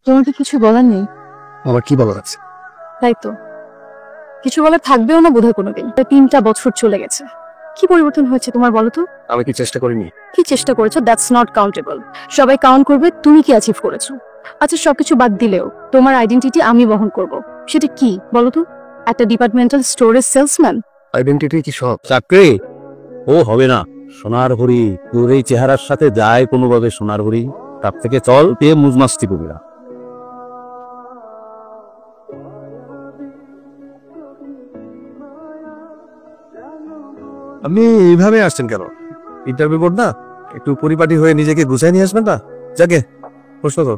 তোমার কি কিছু বলার নেই? আমার কি বলার আছে? তাই তো, কিছু বলার থাকবেও না বোধহয় কোনোদিন। 3টা বছর চলে গেছে, কি পরিবর্তন হয়েছে তোমার বলো তো? আমি কি চেষ্টা করিনি? কি চেষ্টা করেছো দ্যাটস নট কাউন্টেবল। সবাই কাউন্ট করবে তুমি কি অ্যাচিভ করেছো। আচ্ছা সবকিছু বাদ দিলেও তোমার আইডেন্টিটি আমি বহন করব, সেটা কি বলো তো? একটা ডিপার্টমেন্টাল স্টোরের সেলসম্যান? আইডেন্টিটি কি সব? চাকরি ও হবে না। সোনার হরি তোর এই চেহারার সাথে যায় কোনোভাবে সোনার হরি? তার থেকে চল পেয়ে মুজমাস্তি করবি না। আপনি এইভাবে আসছেন কেন? ইন্টারভিউ বোর্ড না, একটু পরিপাটি হয়ে নিজেকে গুছিয়ে নিয়ে আসবেন না? যাকে প্রশ্ন তো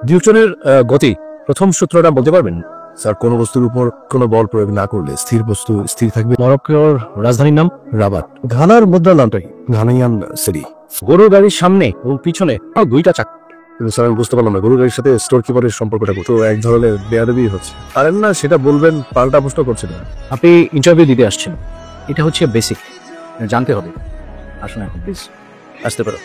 নিউটনের গতি প্রথম সূত্রটা বলতে পারবেন? স্যার, কোনো বস্তুর উপর কোনো বল প্রয়োগ না করলে স্থির বস্তু স্থির থাকবে। মরক্কোর রাজধানীর নাম? রাবাত। ঘানার মুদ্রার নামটা কি? Ghanaian city. গরুর গাড়ির সামনে এবং পিছনে দুইটা চাকা। কিন্তু স্যার আমি বুঝতে পারলাম না গরুর গাড়ির সাথে স্টোর কিপারের সম্পর্কটা তো এক ধরনের বেয়াদবি হচ্ছে। পারেন না সেটা বলবেন, পাল্টা প্রশ্ন করছেন না। আপনি ইন্টারভিউ দিতে আসছেন, এটা হচ্ছে বেসিক, জানতে হবে। আসুন এখন প্লিজ, আসতে পারো।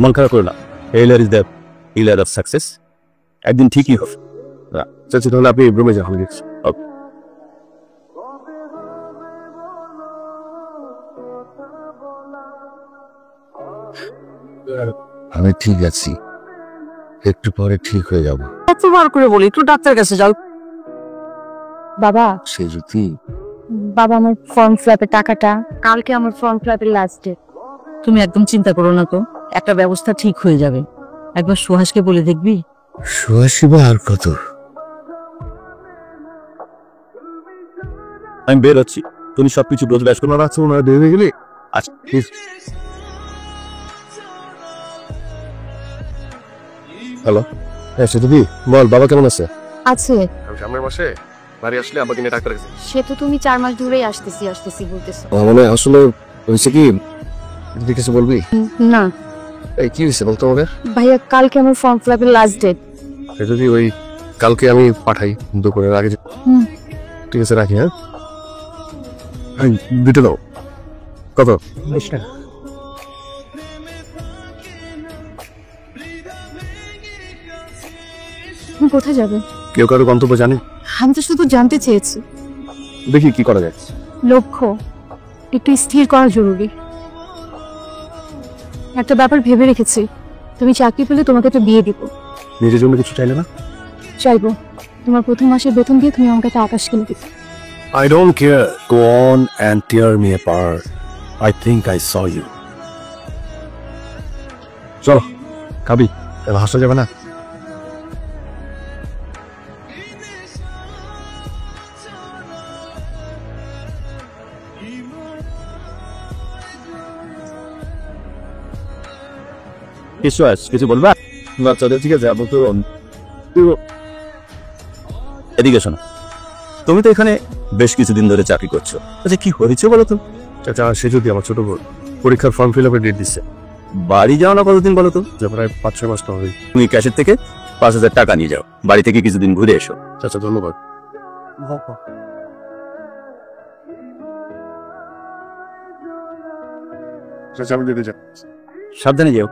মন খারাপ করো না, failure is the healer of success. একদিন ঠিকই হবে। চাচ্ছি তাহলে আপনি রুমে যান, আমি দেখছি। আমি ঠিক আছি, একটু পরে ঠিক হয়ে যাব। এতবার করে বলি একটু ডাক্তার কাছে যাও। বাবা, সে যদি বাবা আমার ফর্ম ফিলাপের টাকাটা, কালকে আমার ফর্ম ফিলাপের লাস্ট ডেট। তুমি একদম চিন্তা করো না তো, একটা ব্যবস্থা ঠিক হয়ে যাবে। একবার সুহাসকে বলে দেখবি। সুহাসিবা আর কত? আমি বের হচ্ছি, তুমি সবকিছু বুঝবে। শোনার আছে ওনার বেরিয়ে গেলে। আচ্ছা হ্যালো, হ্যাঁ সে যদি বল, বাবা কেমন আছে? আছে, আমি সামনের মাসে বাড়ি আসলে আব্বাকে নিয়ে ডাক্তার কাছে। সে তো তুমি 4 মাস ধরেই আসতেছি বলতেছো। মানে আসলে হয়েছে কি, তুই কিছু বলবি? না এই কি হয়েছে বলতো আমাকে? ভাইয়া, কালকে আমার ফর্ম ফিলাপের লাস্ট ডেট। সে যদি ওই কালকে আমি পাঠাই দুপুরের আগে। ঠিক আছে, রাখি। হ্যাঁ, দুটো দাও। কত? 20 টাকা। তুমি কোথায় যাবে? কেউ কারো গন্তব্য জানে? আমি তো শুধু জানতে চেয়েছি। দেখি কি করা যায়। লক্ষ্য একটু স্থির করা জরুরি। একটা ব্যাপার ভেবে রেখেছি, তুমি চাকরি পেলে তোমাকে তো বিয়ে দিব। নিজের জন্য কিছু চাইলে না? চাইবো তোমার প্রথম মাসের বেতন দিয়ে তুমি আমাকে একটা আকাশ কিনে দিতে। I don't care. Go on and tear me apart. I think I saw you. চলো খাবি, এবার হাসা যাবে না। কিছু বলবা? বাচ্চাদের ঠিক আছে, আপনি তো এদিকে শোনো, তুমি তো এখানে বেশ কিছুদিন ধরে চাকরি করছো। আচ্ছা কি হয়েছে বলো তো? চাচা, সে যদি আমার ছোট বোন পরীক্ষার ফর্ম ফিল আপের ডেট দিচ্ছে। বাড়ি যাও না কতদিন বলো তো? যে প্রায় 5-6 মাস তো হবে। তুমি ক্যাশের থেকে 5,000 টাকা নিয়ে যাও, বাড়ি থেকে কিছুদিন ঘুরে এসো। চাচা ধন্যবাদ। চাচা আমি যেতে চাই। সাবধানে যেও।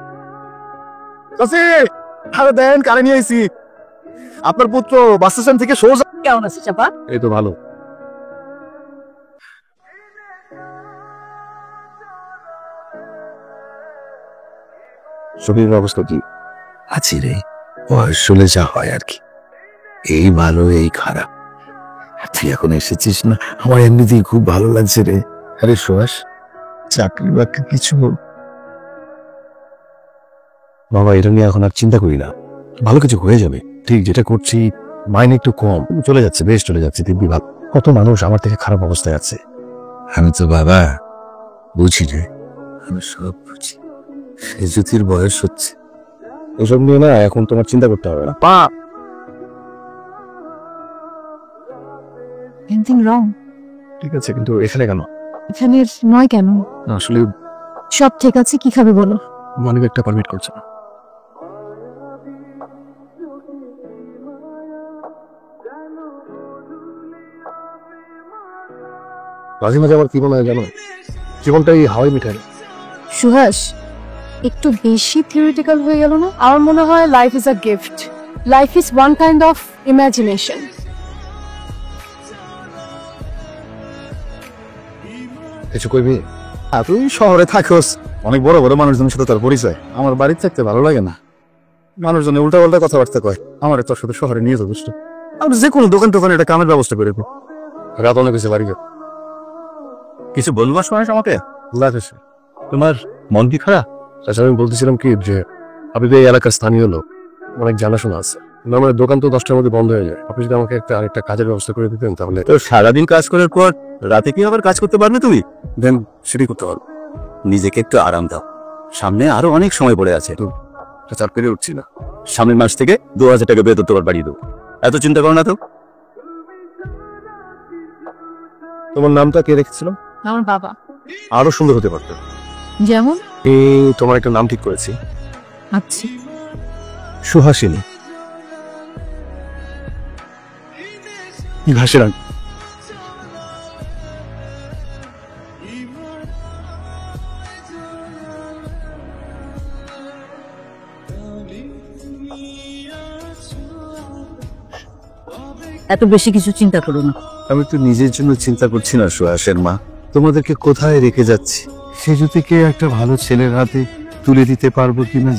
আরে দেন, কারে নিয়ে আইছি। আপনার পুত্র বাস স্ট্যান্ড থেকে সোজা। কেমন আছিস চাপা? এই তো ভালো। শরীরের অবস্থা কি? আছি রে, আসলে যা হয় আর কি, এই ভালো এই খারাপ। তুই এখন এসেছিস না, আমার এমনিতেই খুব ভালো লাগছে রে। আরে সুহাস, চাকরি বাকরি কিছু? বাবা, এটা নিয়ে এখন আর চিন্তা করি না, ভালো কিছু হয়ে যাবে। ঠিক যেটা করছি মাইনে একটু কম, চলে যাচ্ছে, বেশ চলে যাচ্ছে। দিব্যি ভালো। কত মানুষ আমার থেকে খারাপ অবস্থায় আছে। আমি তো বাবা বুঝি রে, আমি সব বুঝি। সে জ্যোতির বয়স হচ্ছে, এসব নিয়ে না এখন তোমার চিন্তা করতে হবে না। পা এনিথিং রং? ঠিক আছে, কিন্তু এখানে কেন? এখানে নয় কেন? আসলে সব ঠিক আছে, কি খাবে বলো? মানিক একটা পারমিট করছে না। মাঝে মাঝে আমার কি মনে হয় জানো, জীবনটাই হাওয়াই মিঠাই। সুহাস, একটু বেশি থিওরিটিক্যাল হয়ে গেল না? আমার মনে হয় life is a gift, life is one kind of imagination. কিছু কইবি? তুই শহরে থাকোস, অনেক বড় বড় মানুষজনের সাথে তার পরিচয়। আমার বাড়িতে থাকতে ভালো লাগে না, মানুষজন উল্টা পাল্টা কথাবার্তা কয়। আমার তোর সাথে শহরে নিয়ে যাবো, বুঝতো? আমরা যে কোনো দোকান টোকানে একটা কামের ব্যবস্থা করে দেবো। রাত অনেক হয়েছে, বাড়ি কিছু বলবো সোহাস আমাকে? লাগেছে। তোমার মন কি খারাপ? তাছাড়া আমি বলতেছিলাম কি যে আপনি তো এই এলাকার স্থানীয় লোক, অনেক জানাশোনা আছে। আমার দোকান তো 10টার মধ্যে বন্ধ হয়ে যায়। আপনি যদি আমাকে আরেকটা কাজের ব্যবস্থা করে দিতেন তাহলে তো সারাদিন কাজ করার পর রাতে কি আবার কাজ করতে পারবে তুমি? দেন সেটাই করতে পারবো। নিজেকে একটু আরাম দাও, সামনে আরো অনেক সময় পড়ে আছে। চাপ পেরে উঠছি না। সামনের মাস থেকে 2000 টাকা বেতন তোমার বাড়িয়ে দেবো, এত চিন্তা করো না তো। তোমার নামটা কে রেখেছিল? আমার বাবা। আরো সুন্দর হতে পারতো। যেমন? এই তোমার একটা নাম ঠিক করেছি, আচ্ছা, সুহাসিনী। ঘাসের রং। এত বেশি কিছু চিন্তা করো না। আমি তো নিজের জন্য চিন্তা করছি না সুহাসের মা, তোমাদেরকে কোথায় রেখে যাচ্ছি সে যদি কে একটা ভালো ছেলের হাতে তুলে দিতে পারবো কিনা।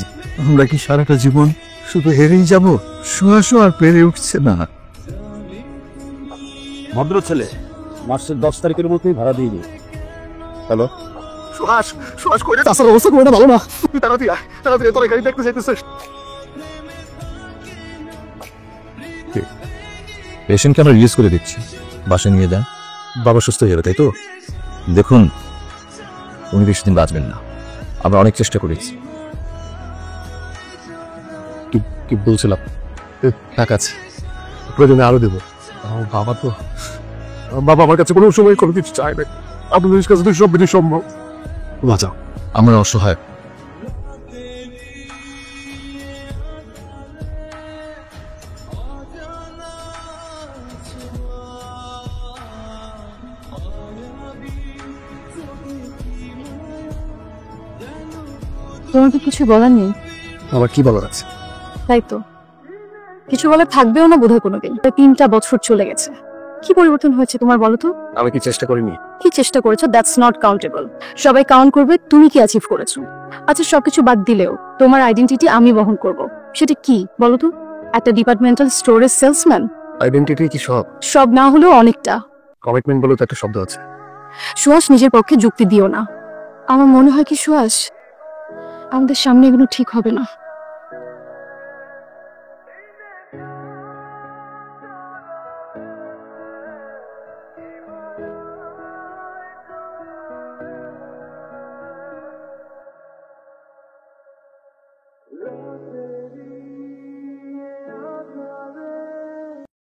আমরা কি সারাটা জীবন শুধু হেরেই যাব? সুহাসও আর পেরে উঠছে না। ভদ্র ছেলে, মাসের 10 তারিখের মধ্যেই ভাড়া দিয়ে দিই। হ্যালো সুহাস, সুহাস কই রে? চাষার অবস্থা করে না, ভালো না। তুই তাড়াতাড়ি তোর গাড়ি দেখতে চাইতেছিস। পেশেন্টকে আমরা রিলিজ করে দিচ্ছি, বাসায় নিয়ে যান। বাবা সুস্থ হয়ে যাবে, তাই তো? দেখুন, উনি বেশি দিন বাঁচবেন না, আমরা অনেক চেষ্টা করেছি। কি বলছিলাম, টাকা আছে, প্রয়োজনে আরো দেবো। বাবা তো, বাবা আমার কাছে কোনো সময় কোনো কিছু চায় না। আপনাদের কাছে তো সব কিছু সম্ভব। বাঁচাও। আমরা অসহায়। তোমার কি কিছু বলার নেই? আমার কি বলার আছে? তাই তো, কিছু বলার থাকবেও না বোধহয় কোনোদিন। 3টা বছর চলে গেছে, কি পরিবর্তন হয়েছে তোমার বলো তো? আমি কি চেষ্টা করিনি? কি চেষ্টা করেছো দ্যাটস নট কাউন্টেবল। সবাই কাউন্ট করবে তুমি কি অ্যাচিভ করেছো। আচ্ছা, সবকিছু বাদ দিলেও তোমার আইডেন্টিটি আমি বহন করব। সেটা কি বলো তো? একটা ডিপার্টমেন্টাল স্টোরের সেলসম্যান? আইডেন্টিটি কি সব? সব না হলেও অনেকটা। কমিটমেন্ট বলে তো একটা শব্দ আছে। সুহাস, নিজের পক্ষে যুক্তি দিও না। আমার মনে হয় কি সুহাস, আমাদের সামনে এগুলো ঠিক হবে না।